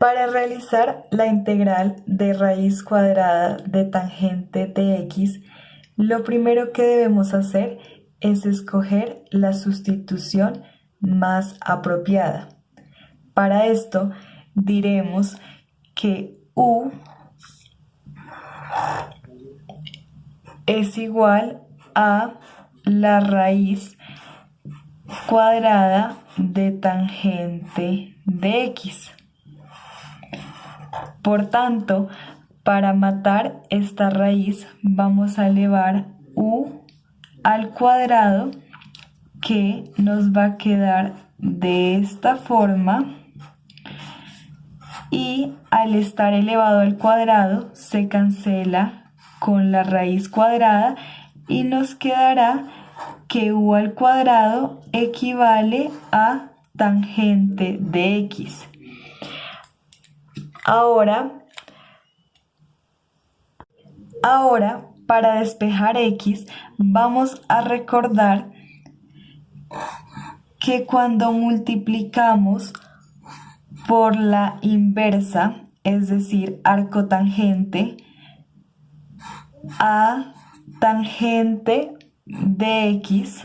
Para realizar la integral de raíz cuadrada de tangente de x, lo primero que debemos hacer es escoger la sustitución más apropiada. Para esto diremos que u es igual a la raíz cuadrada de tangente de x. Por tanto, para matar esta raíz vamos a elevar u al cuadrado, que nos va a quedar de esta forma, y al estar elevado al cuadrado se cancela con la raíz cuadrada y nos quedará que u al cuadrado equivale a tangente de x. Ahora, para despejar x, vamos a recordar que cuando multiplicamos por la inversa, es decir, arcotangente, a tangente de x,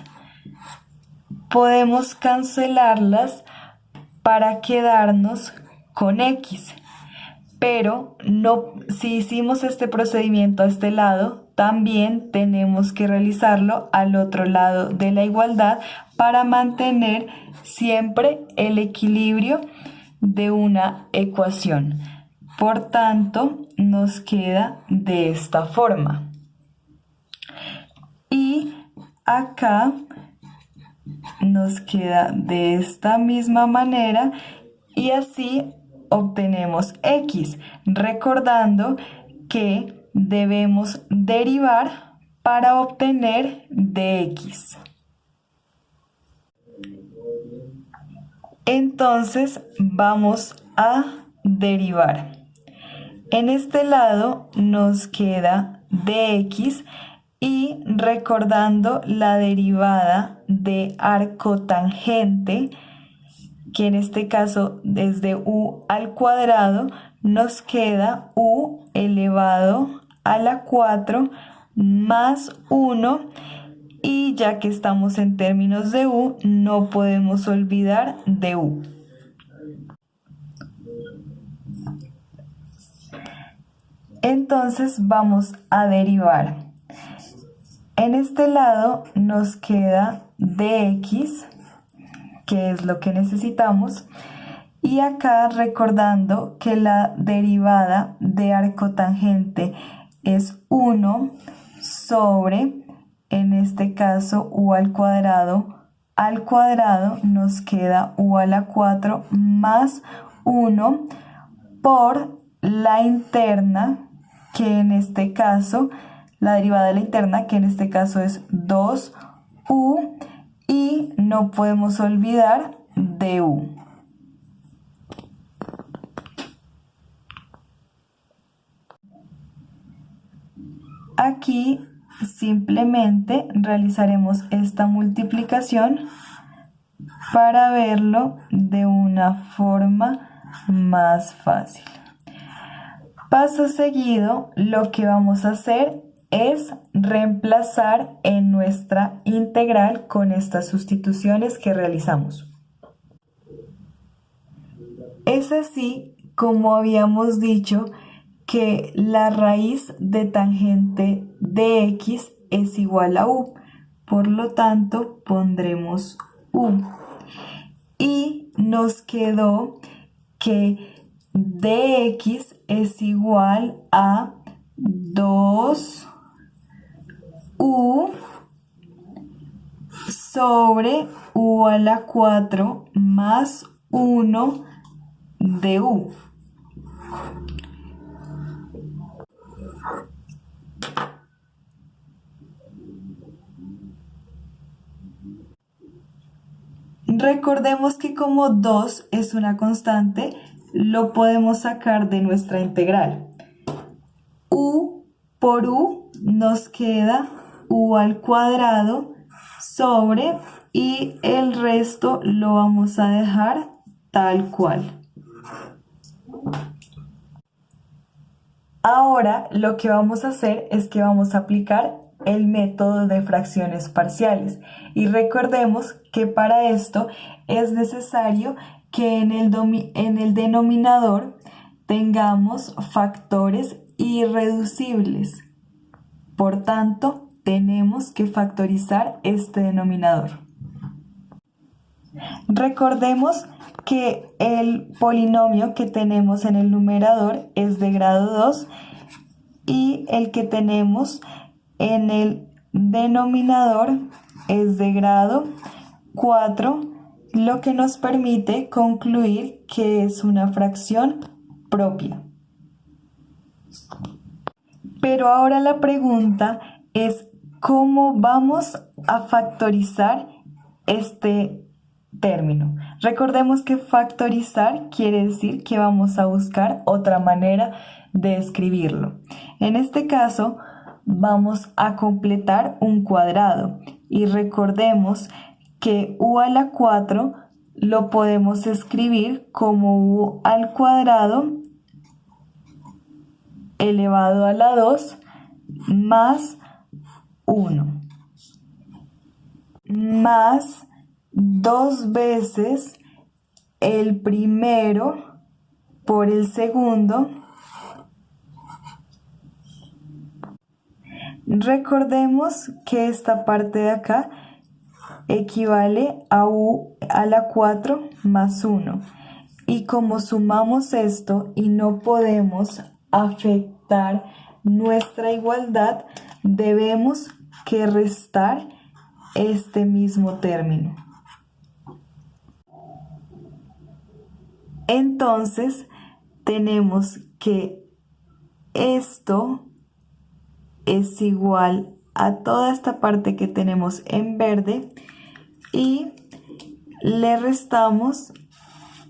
podemos cancelarlas para quedarnos con x. Pero no, si hicimos este procedimiento a este lado, también tenemos que realizarlo al otro lado de la igualdad para mantener siempre el equilibrio de una ecuación. Por tanto, nos queda de esta forma. Y acá nos queda de esta misma manera y así obtenemos x, recordando que debemos derivar para obtener dx. Entonces vamos a derivar. En este lado nos queda dx y recordando la derivada de arcotangente, que en este caso desde u al cuadrado nos queda u elevado a la 4 más 1, y ya que estamos en términos de u, no podemos olvidar de u. Entonces vamos a derivar. En este lado nos queda dx, que es lo que necesitamos, y acá recordando que la derivada de arcotangente es 1 sobre, en este caso, u al cuadrado nos queda u a la 4 más 1 por la interna, que en este caso, la derivada de la interna, que en este caso es 2u, y no podemos olvidar de u. Aquí simplemente realizaremos esta multiplicación para verlo de una forma más fácil. Paso seguido, lo que vamos a hacer es reemplazar en nuestra integral con estas sustituciones que realizamos. Es así como habíamos dicho que la raíz de tangente de x es igual a u, por lo tanto pondremos u. Y nos quedó que dx es igual a 2u sobre u a la 4 más 1 de u. Recordemos que como 2 es una constante, lo podemos sacar de nuestra integral. U por u nos queda u al cuadrado sobre, y el resto lo vamos a dejar tal cual. Ahora lo que vamos a hacer es que vamos a aplicar el método de fracciones parciales y recordemos que para esto es necesario que en el denominador tengamos factores irreducibles. Por tanto, tenemos que factorizar este denominador. Recordemos que el polinomio que tenemos en el numerador es de grado 2 y el que tenemos en el denominador es de grado 4, lo que nos permite concluir que es una fracción propia. Pero ahora la pregunta es ¿cómo vamos a factorizar este término? Recordemos que factorizar quiere decir que vamos a buscar otra manera de escribirlo. En este caso, vamos a completar un cuadrado y recordemos que u a la 4 lo podemos escribir como u al cuadrado elevado a la 2 más 1 más 2 veces el primero por el segundo. Recordemos que esta parte de acá equivale a u a la 4 más 1. Y como sumamos esto y no podemos afectar nuestra igualdad, debemos que restar este mismo término. Entonces, tenemos que esto es igual a toda esta parte que tenemos en verde y le restamos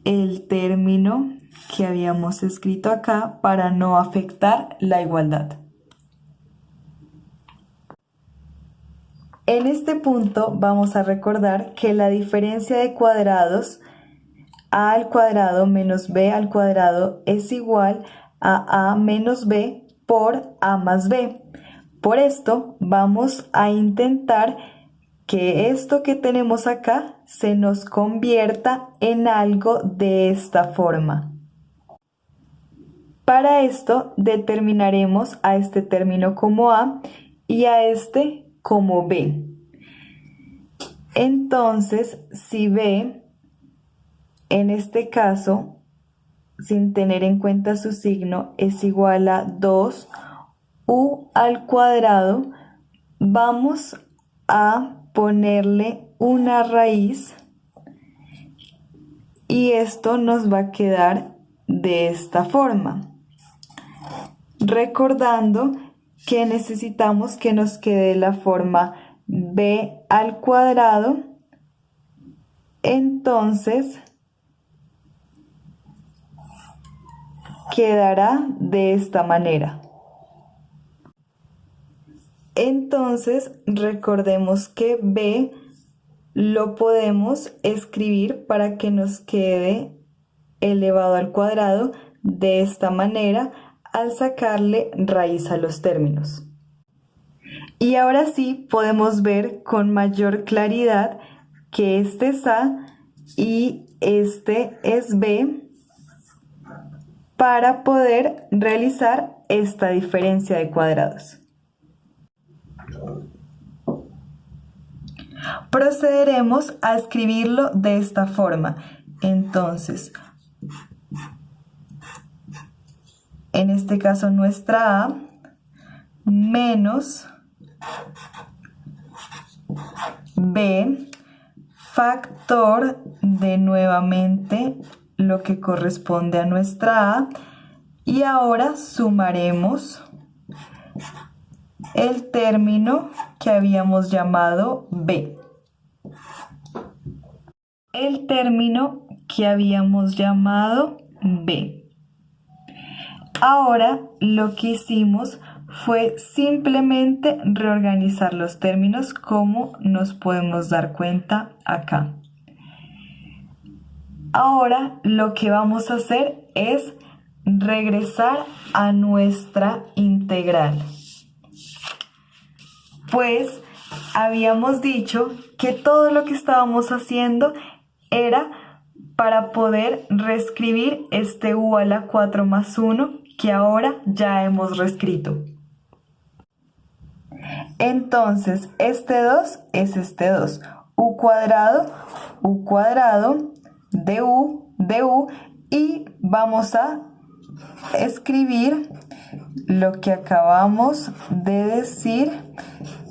el término que habíamos escrito acá para no afectar la igualdad. En este punto vamos a recordar que la diferencia de cuadrados a al cuadrado menos b al cuadrado es igual a menos b por a más b. Por esto vamos a intentar que esto que tenemos acá se nos convierta en algo de esta forma. Para esto determinaremos a este término como a y a este como b. Entonces, si b, en este caso, sin tener en cuenta su signo, es igual a 2 u al cuadrado, vamos a ponerle una raíz y esto nos va a quedar de esta forma. Recordando que necesitamos que nos quede la forma b al cuadrado, entonces quedará de esta manera. Entonces recordemos que b lo podemos escribir para que nos quede elevado al cuadrado de esta manera al sacarle raíz a los términos. Y ahora sí podemos ver con mayor claridad que este es a y este es b para poder realizar esta diferencia de cuadrados. Procederemos a escribirlo de esta forma. Entonces, en este caso nuestra a menos b factor de nuevamente lo que corresponde a nuestra a y ahora sumaremos el término que habíamos llamado b. El término que habíamos llamado b. Ahora lo que hicimos fue simplemente reorganizar los términos como nos podemos dar cuenta acá. Ahora lo que vamos a hacer es regresar a nuestra integral. Pues habíamos dicho que todo lo que estábamos haciendo era para poder reescribir este u a la 4 más 1 que ahora ya hemos reescrito. Entonces, este 2 es este 2. U cuadrado, du, y vamos a escribir lo que acabamos de decir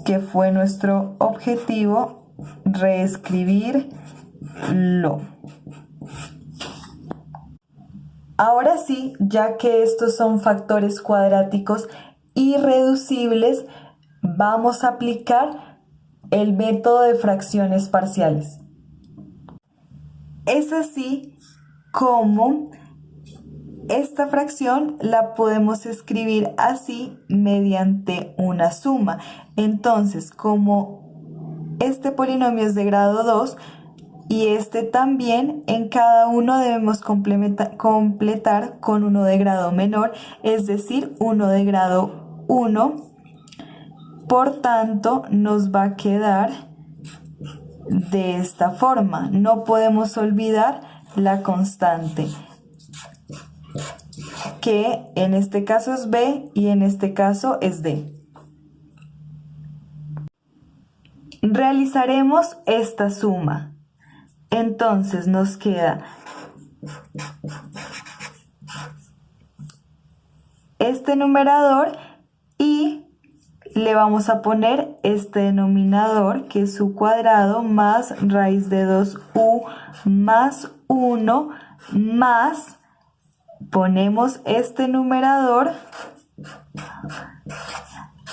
que fue nuestro objetivo, reescribirlo. Ahora sí, ya que estos son factores cuadráticos irreducibles, vamos a aplicar el método de fracciones parciales. Es así como esta fracción la podemos escribir así mediante una suma. Entonces, como este polinomio es de grado 2 y este también, en cada uno debemos completar con uno de grado menor, es decir, uno de grado 1. Por tanto, nos va a quedar de esta forma. No podemos olvidar la constante, que en este caso es b y en este caso es d. Realizaremos esta suma. Entonces nos queda este numerador y le vamos a poner este denominador, que es u cuadrado más raíz de 2u más 1 más, ponemos este numerador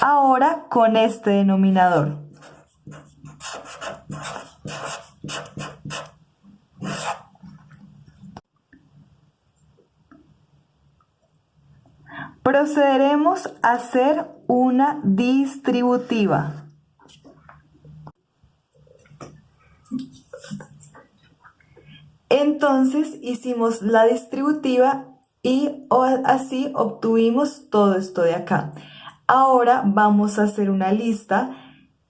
ahora con este denominador. Procederemos a hacer una distributiva. Entonces hicimos la distributiva y así obtuvimos todo esto de acá. Ahora vamos a hacer una lista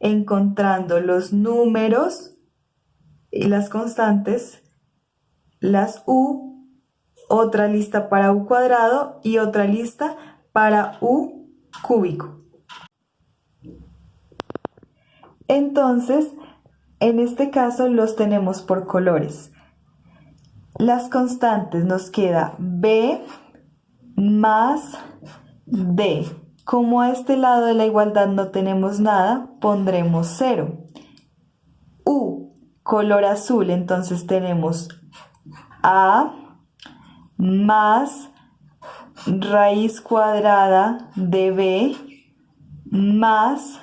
encontrando los números y las constantes, las u, otra lista para u cuadrado y otra lista para u cúbico. Entonces, en este caso los tenemos por colores. Las constantes nos queda b más d. Como a este lado de la igualdad no tenemos nada, pondremos 0. U, color azul, entonces tenemos a más raíz cuadrada de b más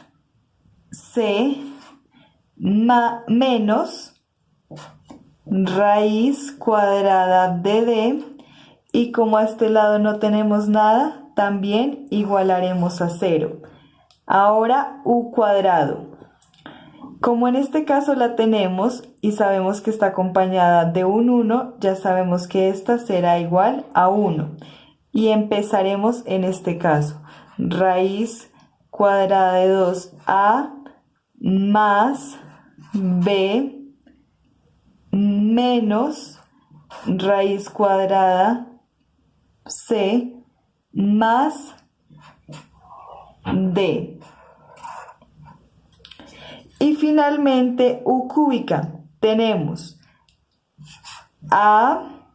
c menos raíz cuadrada de d, y como a este lado no tenemos nada, también igualaremos a 0. Ahora u cuadrado. Como en este caso la tenemos y sabemos que está acompañada de un 1, ya sabemos que esta será igual a 1. Y empezaremos en este caso. Raíz cuadrada de 2a más b menos raíz cuadrada c más d. Y finalmente u cúbica. Tenemos a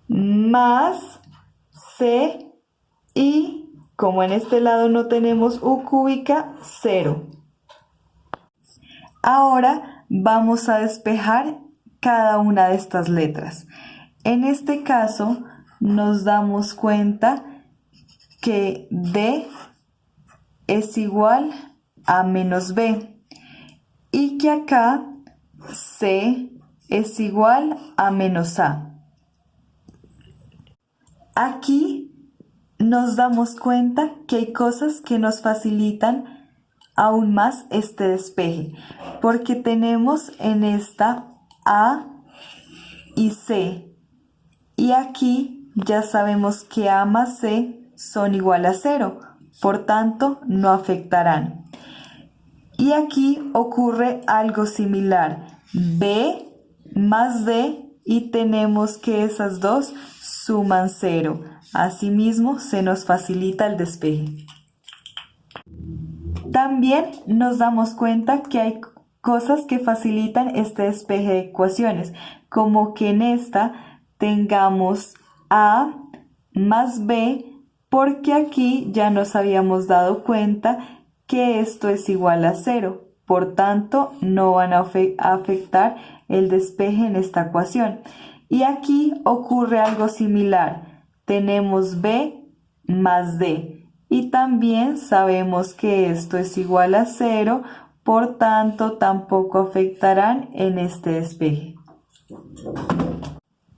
más c y, como en este lado no tenemos u cúbica, 0. Ahora vamos a despejar cada una de estas letras. En este caso nos damos cuenta que d es igual a menos b y que acá c es igual a menos a. Aquí nos damos cuenta que hay cosas que nos facilitan aún más este despeje, porque tenemos en esta a y c, y aquí ya sabemos que A más C son igual a 0, por tanto no afectarán. Y aquí ocurre algo similar, B más D, y tenemos que esas dos suman 0. Asimismo, se nos facilita el despeje. También nos damos cuenta que hay cosas que facilitan este despeje de ecuaciones, como que en esta tengamos A más B, porque aquí ya nos habíamos dado cuenta que esto es igual a 0. Por tanto, no van a afectar el despeje en esta ecuación. Y aquí ocurre algo similar. Tenemos B más D. Y también sabemos que esto es igual a 0, por tanto tampoco afectarán en este despeje.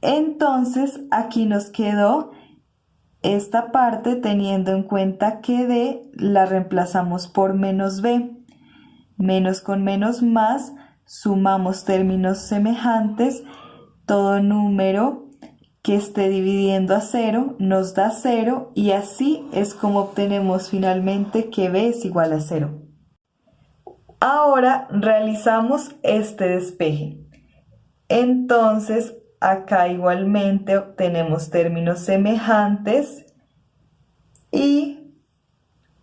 Entonces aquí nos quedó esta parte teniendo en cuenta que D la reemplazamos por menos B. Menos con menos más, sumamos términos semejantes, todo número que esté dividiendo a 0 nos da 0 y así es como obtenemos finalmente que B es igual a 0. Ahora realizamos este despeje. Entonces acá igualmente obtenemos términos semejantes y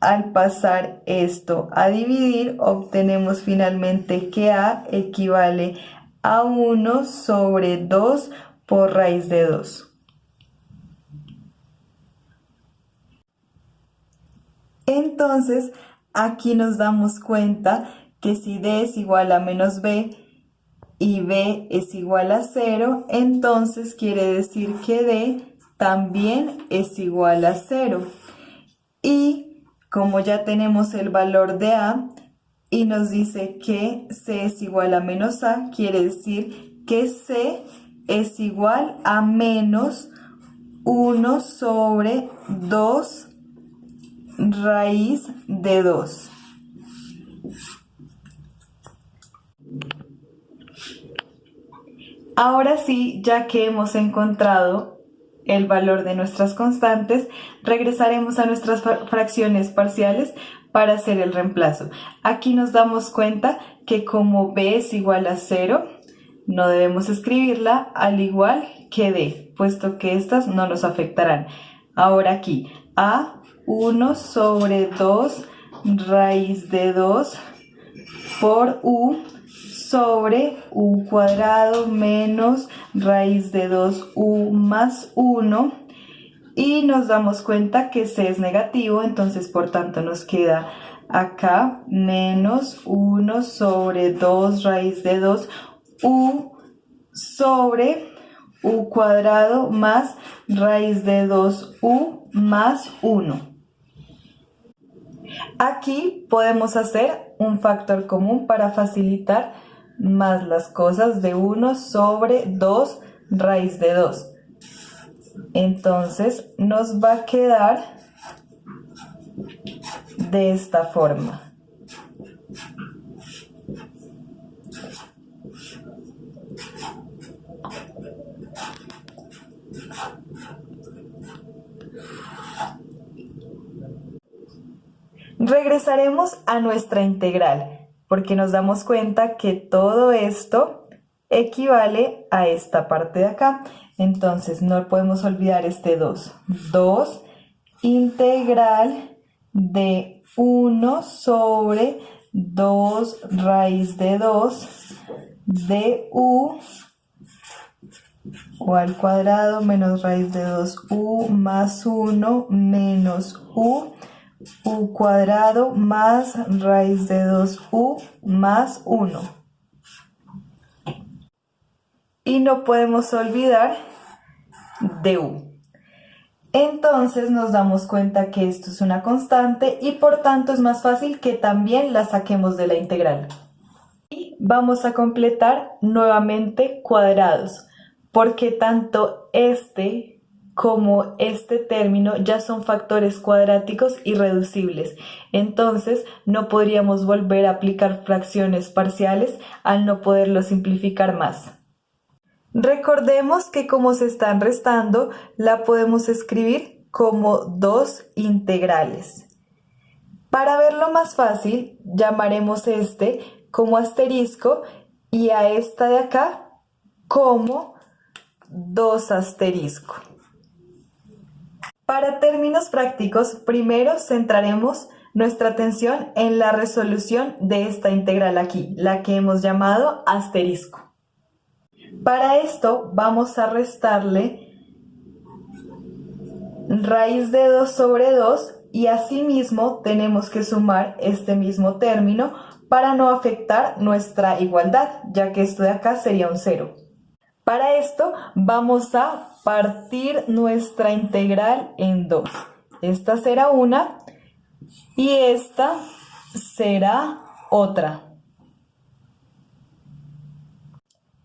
al pasar esto a dividir obtenemos finalmente que A equivale a 1 sobre 2 por raíz de 2. Entonces, aquí nos damos cuenta que si D es igual a menos B y B es igual a 0, entonces quiere decir que D también es igual a 0. Y como ya tenemos el valor de A y nos dice que C es igual a menos A, quiere decir que C es igual a menos 1 sobre 2 raíz de 2. Ahora sí, ya que hemos encontrado el valor de nuestras constantes, regresaremos a nuestras fracciones parciales para hacer el reemplazo. Aquí nos damos cuenta que como B es igual a 0, no debemos escribirla al igual que D, puesto que estas no nos afectarán. Ahora aquí, A 1 sobre 2 raíz de 2 por U sobre U cuadrado menos raíz de 2U más 1. Y nos damos cuenta que C es negativo, entonces por tanto nos queda acá menos 1 sobre 2 raíz de 2 U sobre U cuadrado más raíz de 2U más 1. Aquí podemos hacer un factor común para facilitar más las cosas de 1 sobre 2 raíz de 2. Entonces nos va a quedar de esta forma. Regresaremos a nuestra integral, porque nos damos cuenta que todo esto equivale a esta parte de acá. Entonces no podemos olvidar este 2. 2 integral de 1 sobre 2 raíz de 2 de U al cuadrado menos raíz de 2U más 1 menos U cuadrado más raíz de 2U más 1. Y no podemos olvidar de U. Entonces nos damos cuenta que esto es una constante y por tanto es más fácil que también la saquemos de la integral. Y vamos a completar nuevamente cuadrados, porque tanto este como este término ya son factores cuadráticos irreducibles. Entonces no podríamos volver a aplicar fracciones parciales al no poderlo simplificar más. Recordemos que como se están restando, la podemos escribir como dos integrales. Para verlo más fácil, llamaremos este como asterisco y a esta de acá como 2 asterisco. Para términos prácticos, primero centraremos nuestra atención en la resolución de esta integral aquí, la que hemos llamado asterisco. Para esto vamos a restarle raíz de 2 sobre 2 y asimismo tenemos que sumar este mismo término para no afectar nuestra igualdad, ya que esto de acá sería un 0. Para esto vamos a partir nuestra integral en 2. Esta será una y esta será otra.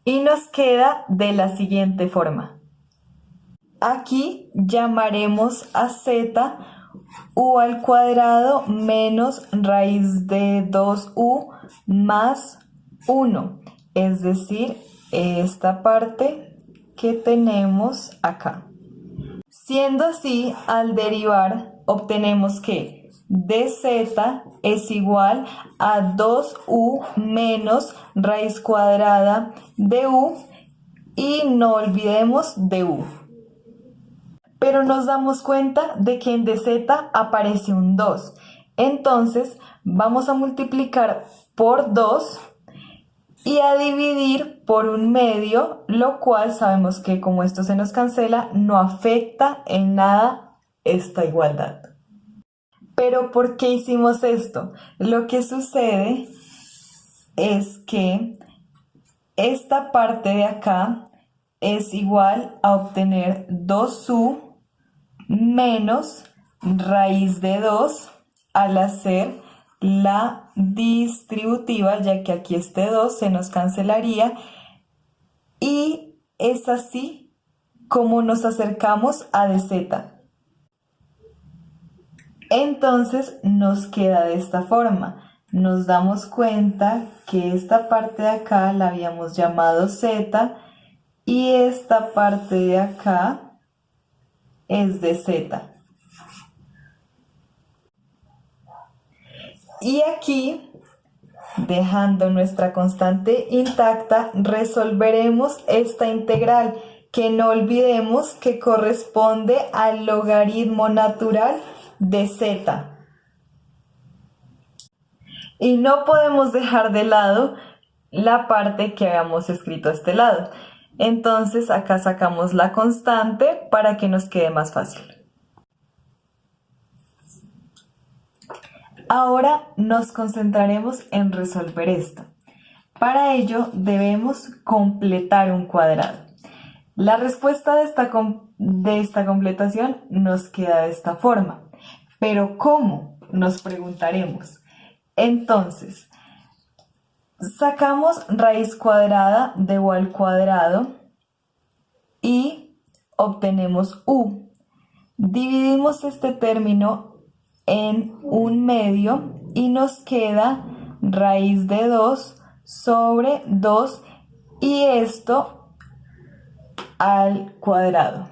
Y nos queda de la siguiente forma. Aquí llamaremos a z u al cuadrado menos raíz de 2u más 1, es decir, esta parte que tenemos acá. Siendo así, al derivar obtenemos que dz es igual a 2u menos raíz cuadrada de u y no olvidemos de u. Pero nos damos cuenta de que en dz aparece un 2. Entonces vamos a multiplicar por 2 y a dividir por 1/2, lo cual sabemos que como esto se nos cancela, no afecta en nada esta igualdad. Pero ¿por qué hicimos esto? Lo que sucede es que esta parte de acá es igual a obtener 2u menos raíz de 2 al hacer la distributiva, ya que aquí este 2 se nos cancelaría y es así como nos acercamos a dz. Entonces nos queda de esta forma. Nos damos cuenta que esta parte de acá la habíamos llamado z y esta parte de acá es de z. Y aquí, dejando nuestra constante intacta, resolveremos esta integral, que no olvidemos que corresponde al logaritmo natural de z. Y no podemos dejar de lado la parte que habíamos escrito a este lado. Entonces acá sacamos la constante para que nos quede más fácil. Ahora nos concentraremos en resolver esto. Para ello debemos completar un cuadrado. La respuesta de esta completación nos queda de esta forma. ¿Pero cómo? Nos preguntaremos. Entonces, sacamos raíz cuadrada de u al cuadrado y obtenemos u. Dividimos este término en 1/2 y nos queda raíz de 2 sobre 2 y esto al cuadrado.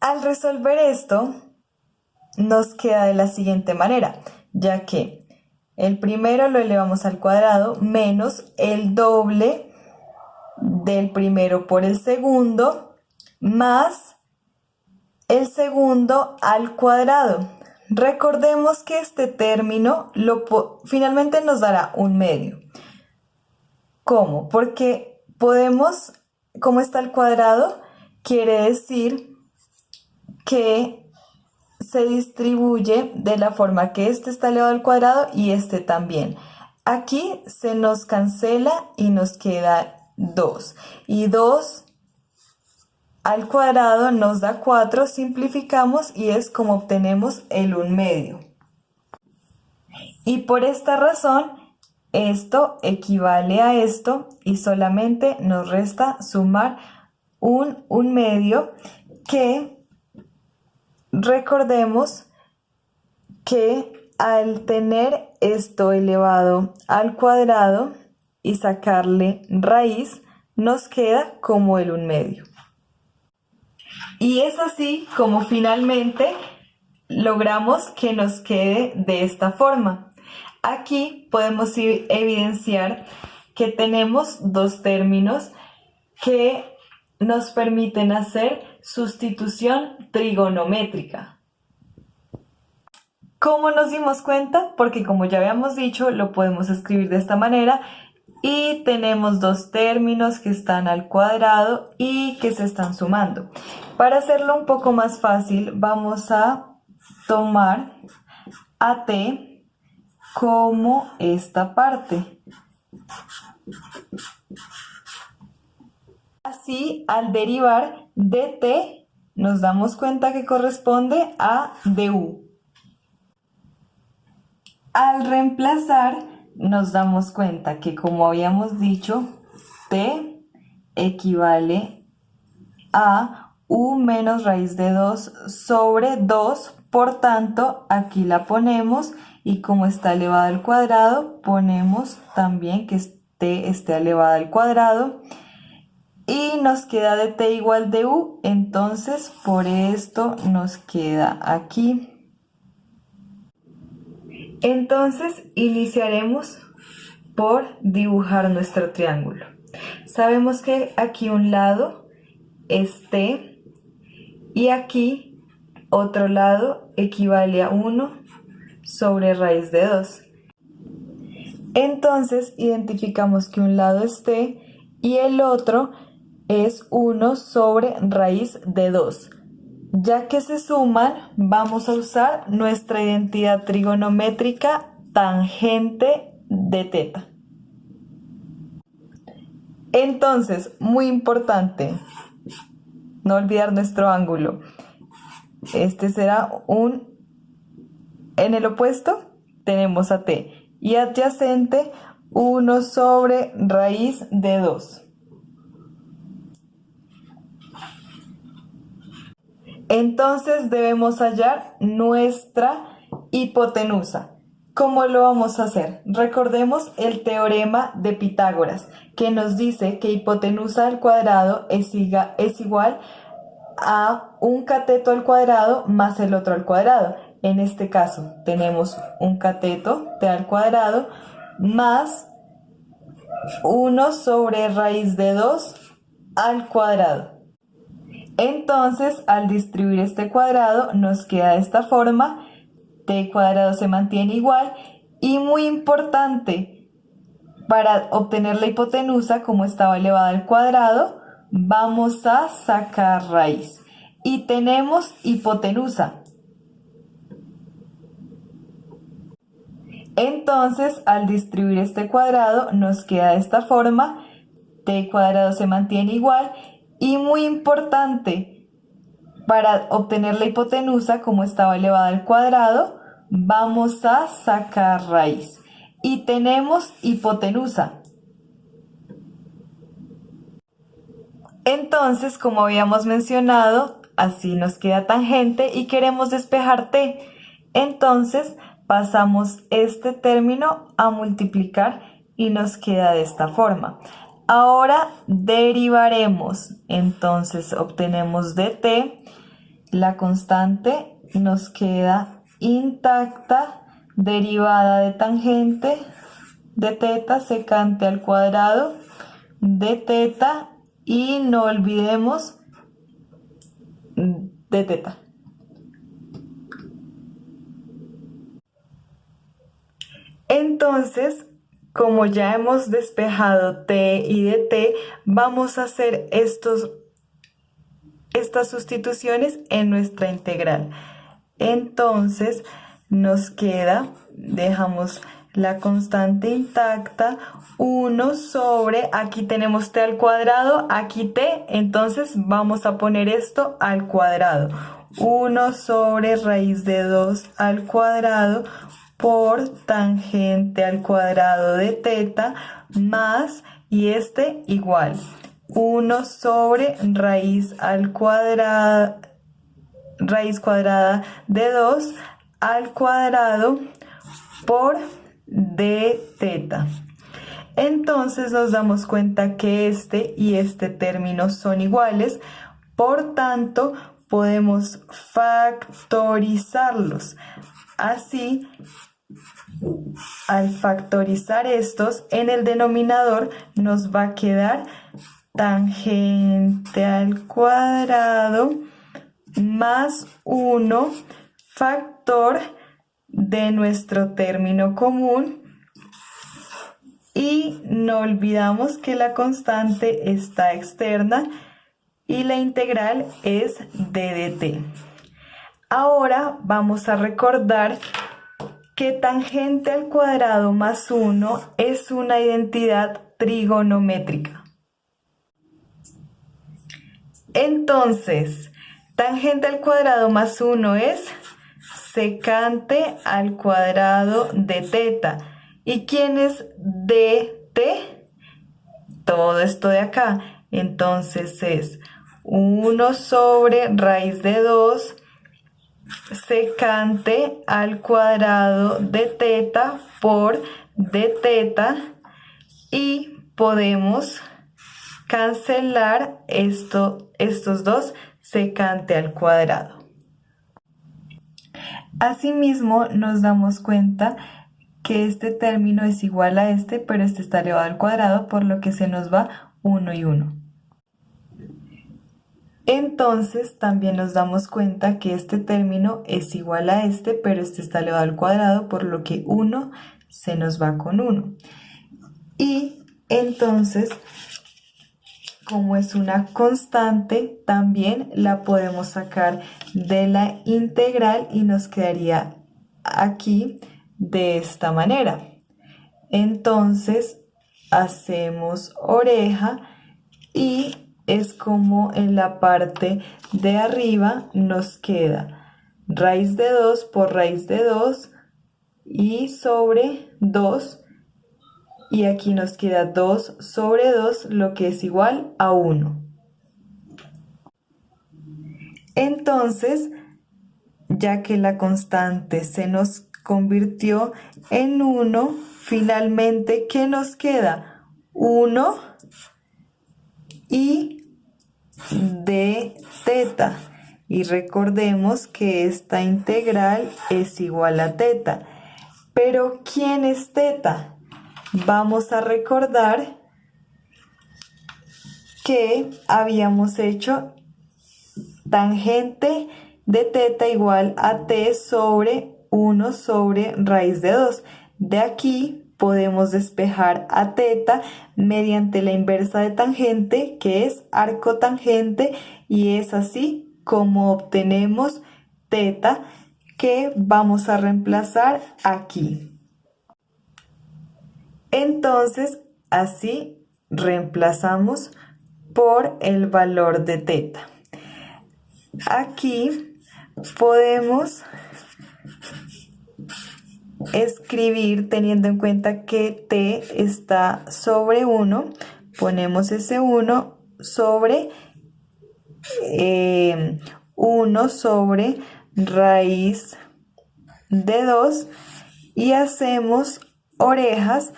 Al resolver esto nos queda de la siguiente manera, ya que el primero lo elevamos al cuadrado menos el doble del primero por el segundo más el segundo al cuadrado. Recordemos que este término finalmente nos dará 1/2. ¿Cómo? Porque podemos, como está al cuadrado, quiere decir que se distribuye de la forma que este está elevado al cuadrado y este también. Aquí se nos cancela y nos queda 2. Y 2 al cuadrado nos da 4, simplificamos y es como obtenemos el 1/2. Y por esta razón, esto equivale a esto y solamente nos resta sumar un 1/2 que recordemos que al tener esto elevado al cuadrado y sacarle raíz, nos queda como el 1/2. Y es así como finalmente logramos que nos quede de esta forma. Aquí podemos evidenciar que tenemos dos términos que nos permiten hacer sustitución trigonométrica. ¿Cómo nos dimos cuenta? Porque como ya habíamos dicho, lo podemos escribir de esta manera y tenemos dos términos que están al cuadrado y que se están sumando. Para hacerlo un poco más fácil, vamos a tomar a t como esta parte. Así, al derivar dt, nos damos cuenta que corresponde a du. Al reemplazar, nos damos cuenta que, como habíamos dicho, t equivale a u menos raíz de 2 sobre 2, por tanto, aquí la ponemos y como está elevada al cuadrado, ponemos también que t esté elevada al cuadrado y nos queda de t igual de u, entonces por esto nos queda aquí. Entonces iniciaremos por dibujar nuestro triángulo. Sabemos que aquí un lado es t y aquí otro lado equivale a 1 sobre raíz de 2. Entonces identificamos que un lado es t y el otro es 1 sobre raíz de 2. Ya que se suman, vamos a usar nuestra identidad trigonométrica tangente de teta. Entonces, muy importante, no olvidar nuestro ángulo. Este será en el opuesto tenemos a t y adyacente 1 sobre raíz de 2. Entonces debemos hallar nuestra hipotenusa. ¿Cómo lo vamos a hacer? Recordemos el teorema de Pitágoras, que nos dice que hipotenusa al cuadrado es igual a un cateto al cuadrado más el otro al cuadrado. En este caso tenemos un cateto t al cuadrado más 1 sobre raíz de 2 al cuadrado. Entonces, al distribuir este cuadrado, nos queda de esta forma, t cuadrado se mantiene igual, y muy importante, para obtener la hipotenusa, como estaba elevada al cuadrado, vamos a sacar raíz. Y tenemos hipotenusa. Entonces, al distribuir este cuadrado, nos queda de esta forma, t cuadrado se mantiene igual, y muy importante, para obtener la hipotenusa, como estaba elevada al cuadrado, vamos a sacar raíz. Y tenemos hipotenusa. Entonces, como habíamos mencionado, así nos queda tangente y queremos despejar t. Entonces, pasamos este término a multiplicar y nos queda de esta forma. Ahora derivaremos, entonces obtenemos de t, la constante nos queda intacta, derivada de tangente de teta secante al cuadrado de teta y no olvidemos de teta. Entonces, como ya hemos despejado t y dt, vamos a hacer estas sustituciones en nuestra integral. Entonces, nos queda, dejamos la constante intacta, 1 sobre, aquí tenemos t al cuadrado, aquí t, entonces vamos a poner esto al cuadrado. 1 sobre raíz de 2 al cuadrado por tangente al cuadrado de teta más, y este igual, 1 sobre raíz cuadrada de 2 al cuadrado por d teta. Entonces nos damos cuenta que este y este término son iguales, por tanto podemos factorizarlos. Así, al factorizar estos, en el denominador nos va a quedar tangente al cuadrado más 1 factor de nuestro término común, y no olvidamos que la constante está externa y la integral es d dt. Ahora vamos a recordar que tangente al cuadrado más 1 es una identidad trigonométrica. Entonces, tangente al cuadrado más 1 es secante al cuadrado de teta. ¿Y quién es dt? Todo esto de acá. Entonces es 1 sobre raíz de 2 secante al cuadrado de teta por d teta, y podemos cancelar estos dos secante al cuadrado. Asimismo, nos damos cuenta que este término es igual a este, pero este está elevado al cuadrado, por lo que se nos va 1 y 1. Entonces, también nos damos cuenta que este término es igual a este, pero este está elevado al cuadrado, por lo que 1 se nos va con 1. Y entonces, como es una constante, también la podemos sacar de la integral y nos quedaría aquí de esta manera. Entonces hacemos oreja y es como en la parte de arriba nos queda raíz de 2 por raíz de 2 y sobre 2, y aquí nos queda 2 sobre 2, lo que es igual a 1. Entonces, ya que la constante se nos convirtió en 1, finalmente, ¿qué nos queda? 1 y d teta. Y recordemos que esta integral es igual a teta. Pero ¿quién es teta? Vamos a recordar que habíamos hecho tangente de teta igual a t sobre 1 sobre raíz de 2. De aquí podemos despejar a teta mediante la inversa de tangente, que es arcotangente, y es así como obtenemos teta, que vamos a reemplazar aquí. Entonces, así reemplazamos por el valor de teta. Aquí podemos escribir, teniendo en cuenta que t está sobre 1, ponemos ese 1 sobre 1 sobre raíz de 2 y hacemos orejas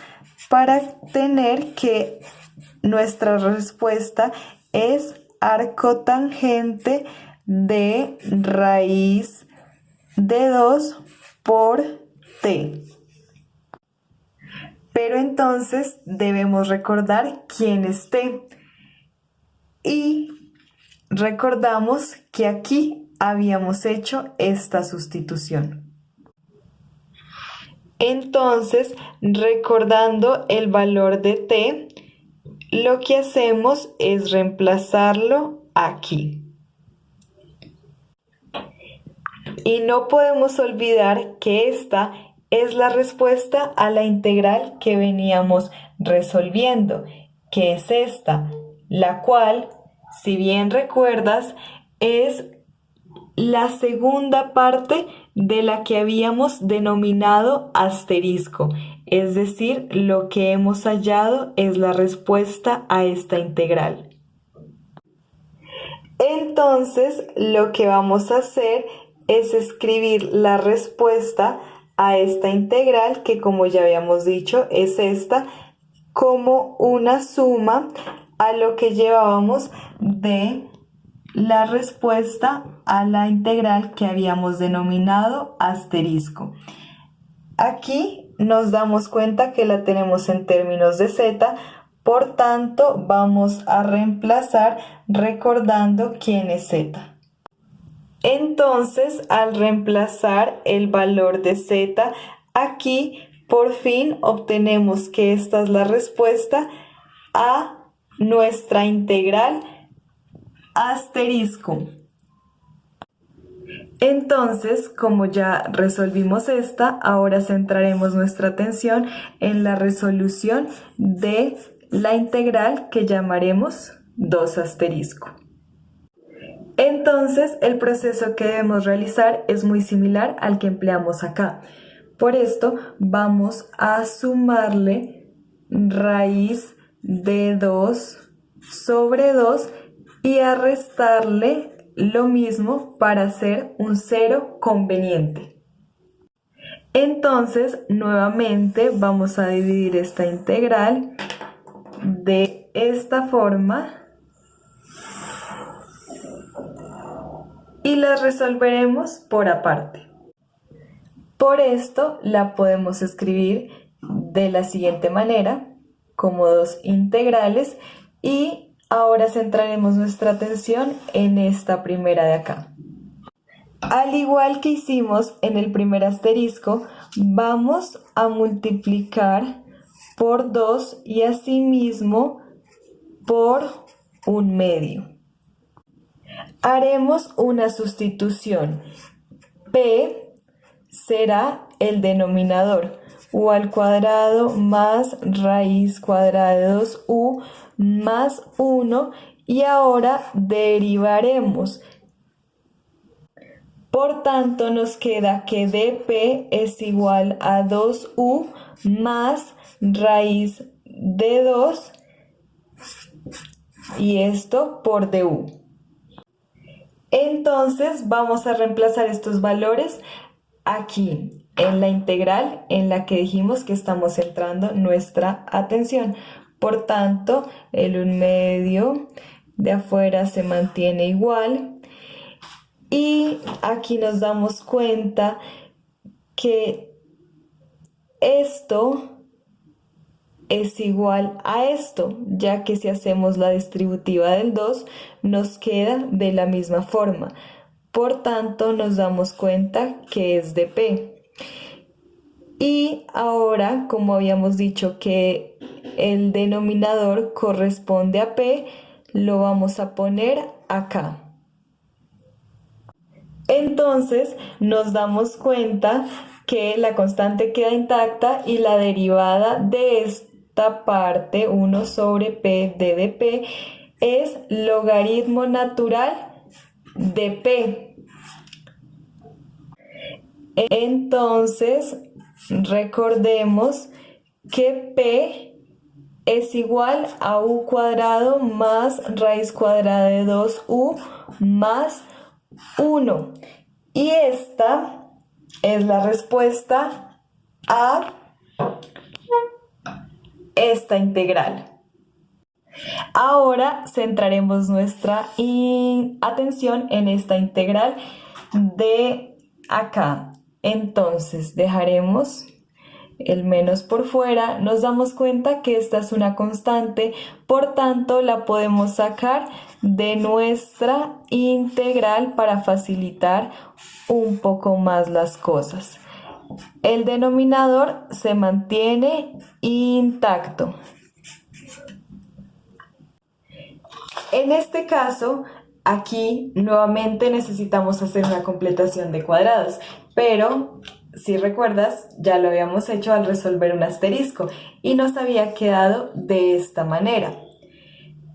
para tener que nuestra respuesta es arcotangente de raíz de 2 por t. Pero entonces debemos recordar quién es t. Y recordamos que aquí habíamos hecho esta sustitución. Entonces, recordando el valor de t, lo que hacemos es reemplazarlo aquí. Y no podemos olvidar que esta es la respuesta a la integral que veníamos resolviendo, que es esta, la cual, si bien recuerdas, es la segunda parte de la que habíamos denominado asterisco, es decir, lo que hemos hallado es la respuesta a esta integral. Entonces, lo que vamos a hacer es escribir la respuesta a esta integral, que como ya habíamos dicho es esta, como una suma a lo que llevábamos de la respuesta a la integral que habíamos denominado asterisco. Aquí nos damos cuenta que la tenemos en términos de z, por tanto vamos a reemplazar recordando quién es z. Entonces, al reemplazar el valor de z, aquí por fin obtenemos que esta es la respuesta a nuestra integral asterisco. Entonces, como ya resolvimos esta, ahora centraremos nuestra atención en la resolución de la integral que llamaremos 2 asterisco. Entonces, el proceso que debemos realizar es muy similar al que empleamos acá. Por esto, vamos a sumarle raíz de 2 sobre 2 y a restarle lo mismo para hacer un cero conveniente. Entonces, nuevamente vamos a dividir esta integral de esta forma y las resolveremos por aparte. Por esto la podemos escribir de la siguiente manera, como 2 integrales, y ahora centraremos nuestra atención en esta primera de acá. Al igual que hicimos en el primer asterisco, vamos a multiplicar por 2 y asimismo por 1/2. Haremos una sustitución. P será el denominador, u al cuadrado más raíz cuadrada de 2u más 1, y ahora derivaremos. Por tanto, nos queda que dp es igual a 2u más raíz de 2, y esto por du. Entonces vamos a reemplazar estos valores aquí en la integral en la que dijimos que estamos centrando nuestra atención. Por tanto, el 1/2 de afuera se mantiene igual. Y aquí nos damos cuenta que esto es igual a esto, ya que si hacemos la distributiva del 2, nos queda de la misma forma. Por tanto, nos damos cuenta que es de P. Y ahora, como habíamos dicho que el denominador corresponde a P, lo vamos a poner acá. Entonces nos damos cuenta que la constante queda intacta y la derivada de esta parte, 1 sobre P de dp, es logaritmo natural de P. Entonces recordemos que P es igual a u cuadrado más raíz cuadrada de 2u más 1. Y esta es la respuesta a esta integral. Ahora centraremos nuestra atención en esta integral de acá. Entonces dejaremos el menos por fuera, nos damos cuenta que esta es una constante, por tanto la podemos sacar de nuestra integral para facilitar un poco más las cosas. El denominador se mantiene intacto. En este caso, aquí nuevamente necesitamos hacer una completación de cuadrados, pero si recuerdas, ya lo habíamos hecho al resolver un asterisco y nos había quedado de esta manera.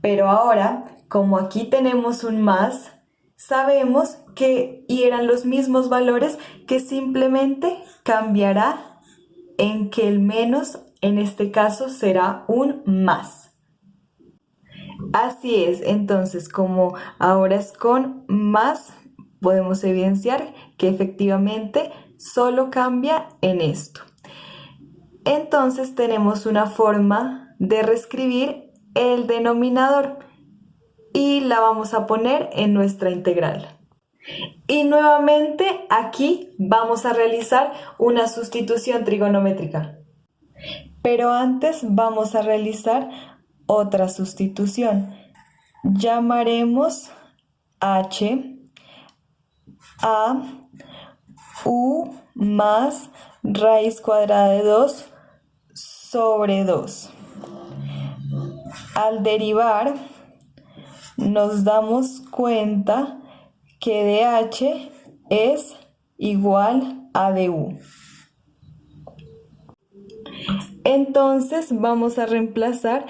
Pero ahora, como aquí tenemos un más, sabemos que eran los mismos valores, que simplemente cambiará en que el menos en este caso será un más. Así es, entonces como ahora es con más, podemos evidenciar que efectivamente solo cambia en esto. Entonces tenemos una forma de reescribir el denominador y la vamos a poner en nuestra integral. Y nuevamente aquí vamos a realizar una sustitución trigonométrica. Pero antes vamos a realizar otra sustitución. Llamaremos h a u más raíz cuadrada de 2 sobre 2. Al derivar, nos damos cuenta que dh es igual a du. Entonces vamos a reemplazar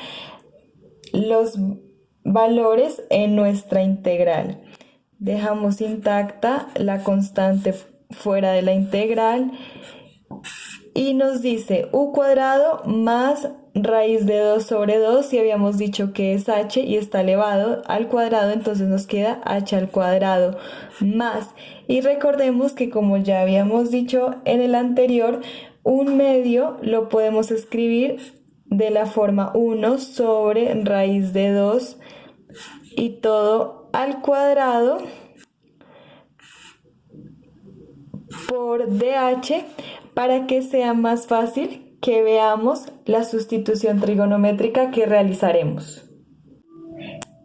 los valores en nuestra integral. Dejamos intacta la constante fuera de la integral y nos dice u cuadrado más raíz de 2 sobre 2, y habíamos dicho que es h y está elevado al cuadrado, entonces nos queda h al cuadrado más. Y recordemos que, como ya habíamos dicho en el anterior, un medio lo podemos escribir de la forma 1 sobre raíz de 2 y todo al cuadrado por dh, para que sea más fácil que veamos la sustitución trigonométrica que realizaremos.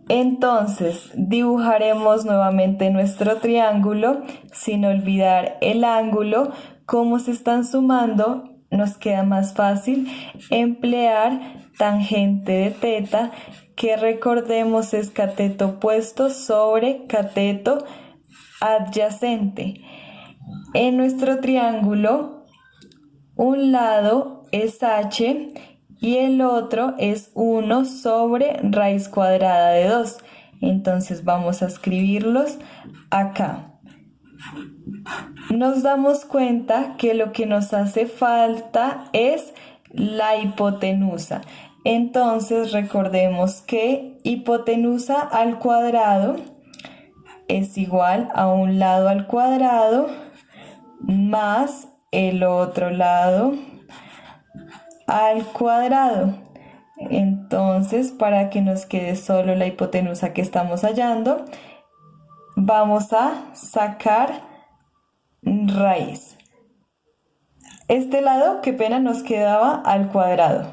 Entonces dibujaremos nuevamente nuestro triángulo sin olvidar el ángulo. Como se están sumando, nos queda más fácil emplear tangente de teta, que recordemos es cateto opuesto sobre cateto adyacente. En nuestro triángulo, un lado es h y el otro es 1 sobre raíz cuadrada de 2. Entonces vamos a escribirlos acá. Nos damos cuenta que lo que nos hace falta es la hipotenusa. Entonces recordemos que hipotenusa al cuadrado es igual a un lado al cuadrado más el otro lado al cuadrado. Entonces, para que nos quede solo la hipotenusa que estamos hallando, vamos a sacar raíz. Este lado, qué pena, nos quedaba al cuadrado.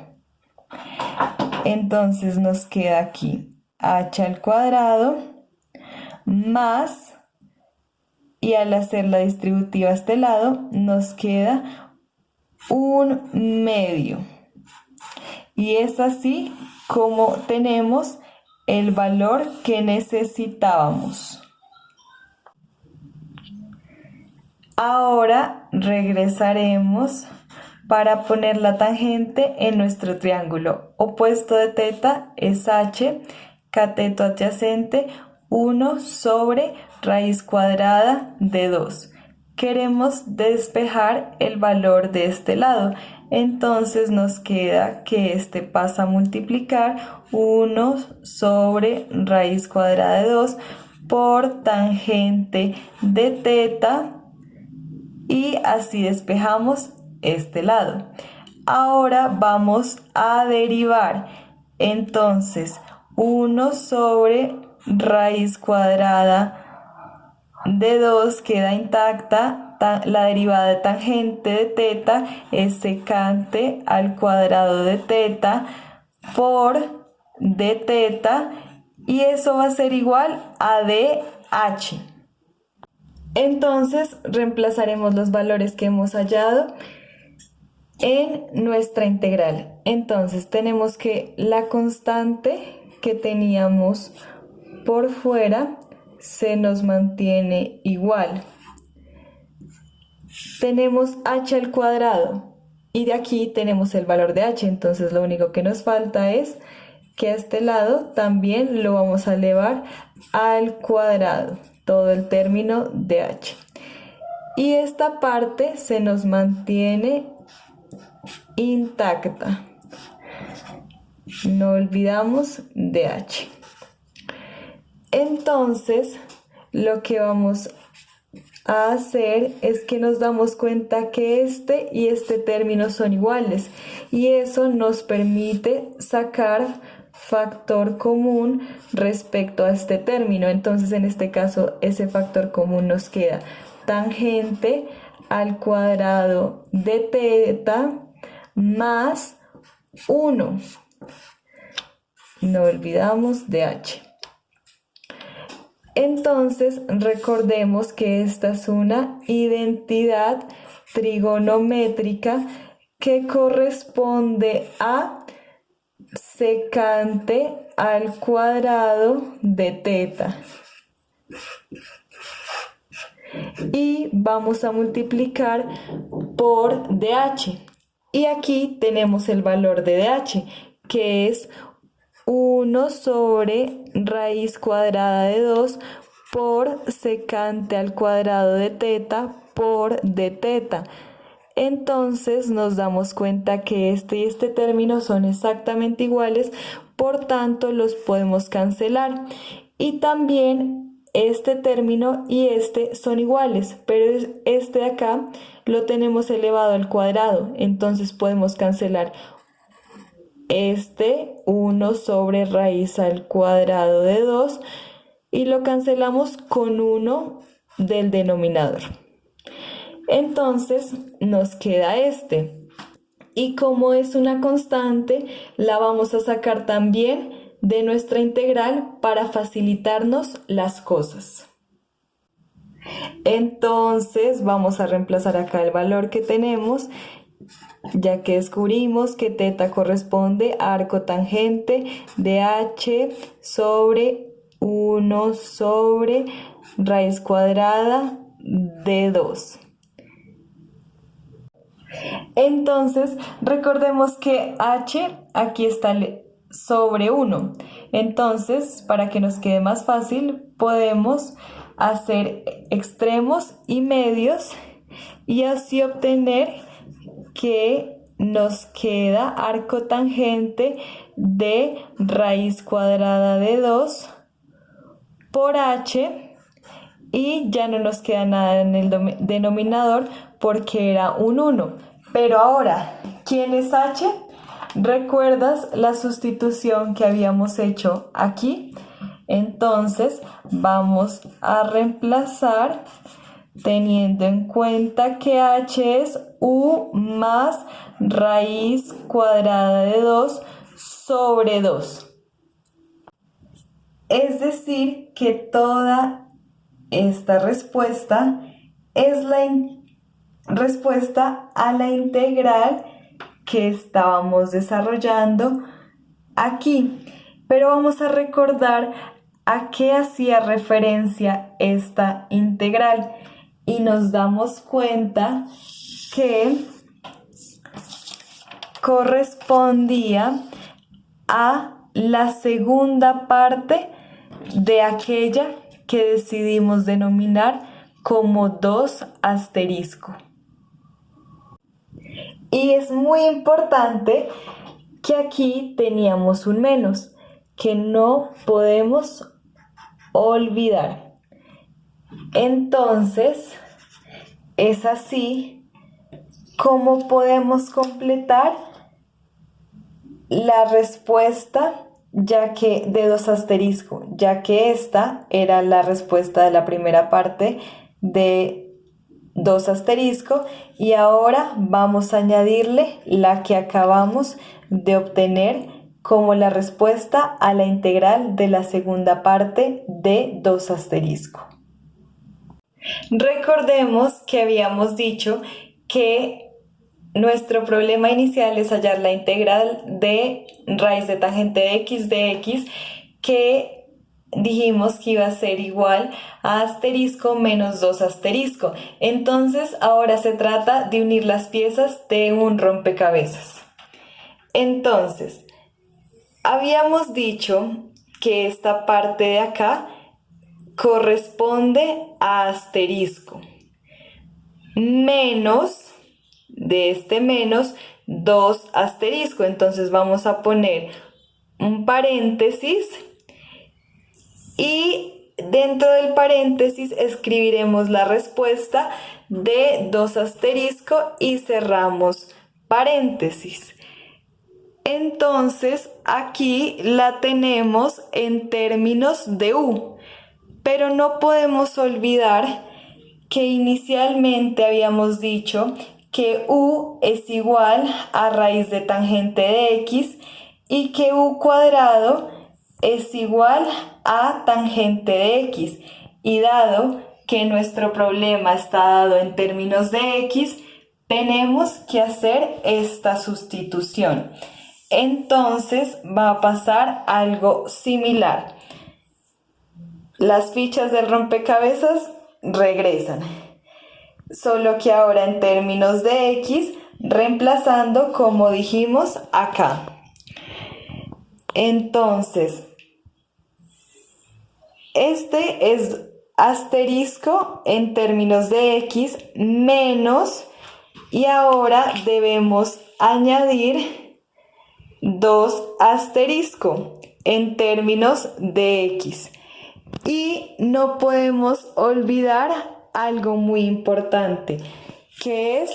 Entonces nos queda aquí h al cuadrado más, y al hacer la distributiva a este lado nos queda un medio. Y es así como tenemos el valor que necesitábamos. Ahora regresaremos para poner la tangente en nuestro triángulo. Opuesto de teta es h, cateto adyacente 1 sobre raíz cuadrada de 2. Queremos despejar el valor de este lado, entonces nos queda que este pasa a multiplicar 1 sobre raíz cuadrada de 2 por tangente de teta, y así despejamos este lado. Ahora vamos a derivar. Entonces 1 sobre raíz cuadrada de 2 queda intacta. La derivada de tangente de teta es secante al cuadrado de teta por d teta, y eso va a ser igual a dh. Entonces reemplazaremos los valores que hemos hallado en nuestra integral. Entonces tenemos que la constante que teníamos por fuera se nos mantiene igual. Tenemos h al cuadrado y de aquí tenemos el valor de h, entonces lo único que nos falta es que a este lado también lo vamos a elevar al cuadrado, todo el término de h. Y esta parte se nos mantiene intacta. No olvidamos dh. Entonces, lo que vamos a hacer es que nos damos cuenta que este y este término son iguales y eso nos permite sacar factor común respecto a este término. Entonces en este caso ese factor común nos queda tangente al cuadrado de teta más 1. No olvidamos de h. Entonces recordemos que esta es una identidad trigonométrica que corresponde a secante al cuadrado de teta. Y vamos a multiplicar por dh. Y aquí tenemos el valor de dh, que es 1 sobre raíz cuadrada de 2 por secante al cuadrado de teta por d teta. Entonces nos damos cuenta que este y este término son exactamente iguales, por tanto los podemos cancelar. Y también este término y este son iguales, pero este de acá lo tenemos elevado al cuadrado, entonces podemos cancelar este 1 sobre raíz al cuadrado de 2 y lo cancelamos con 1 del denominador. Entonces nos queda este. Y como es una constante, la vamos a sacar también de nuestra integral para facilitarnos las cosas. Entonces vamos a reemplazar acá el valor que tenemos, ya que descubrimos que teta corresponde a arco tangente de h sobre 1 sobre raíz cuadrada de 2. Entonces recordemos que h aquí está sobre 1. Entonces, para que nos quede más fácil, podemos hacer extremos y medios y así obtener que nos queda arco tangente de raíz cuadrada de 2 por h y ya no nos queda nada en el denominador porque era un 1. Pero ahora, ¿quién es h? ¿Recuerdas la sustitución que habíamos hecho aquí? Entonces vamos a reemplazar teniendo en cuenta que h es u más raíz cuadrada de 2 sobre 2. Es decir, que toda esta respuesta es la respuesta a la integral que estábamos desarrollando aquí. Pero vamos a recordar a qué hacía referencia esta integral y nos damos cuenta que correspondía a la segunda parte de aquella que decidimos denominar como 2 asterisco. Y es muy importante que aquí teníamos un menos, que no podemos olvidar. Entonces, es así como podemos completar la respuesta ya que de 2 asterisco, ya que esta era la respuesta de la primera parte de 2 asterisco y ahora vamos a añadirle la que acabamos de obtener como la respuesta a la integral de la segunda parte de 2 asterisco. Recordemos que habíamos dicho que nuestro problema inicial es hallar la integral de raíz de tangente de x, que dijimos que iba a ser igual a asterisco menos 2 asterisco. Entonces ahora se trata de unir las piezas de un rompecabezas. Entonces, habíamos dicho que esta parte de acá corresponde a asterisco menos de este menos 2 asterisco. Entonces vamos a poner un paréntesis y dentro del paréntesis escribiremos la respuesta de 2 asterisco y cerramos paréntesis. Entonces aquí la tenemos en términos de u, pero no podemos olvidar que inicialmente habíamos dicho que u es igual a raíz de tangente de x y que u cuadrado es igual a tangente de x. Y dado que nuestro problema está dado en términos de x, tenemos que hacer esta sustitución. Entonces va a pasar algo similar. Las fichas del rompecabezas regresan, solo que ahora en términos de x, reemplazando como dijimos acá. Entonces, este es asterisco en términos de x menos, y ahora debemos añadir 2 asterisco en términos de x. Y no podemos olvidar algo muy importante, que es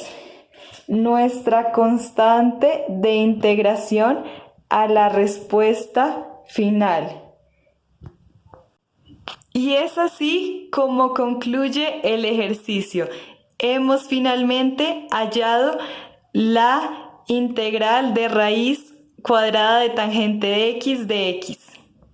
nuestra constante de integración a la respuesta final. Y es así como concluye el ejercicio. Hemos finalmente hallado la integral de raíz cuadrada de tangente de x.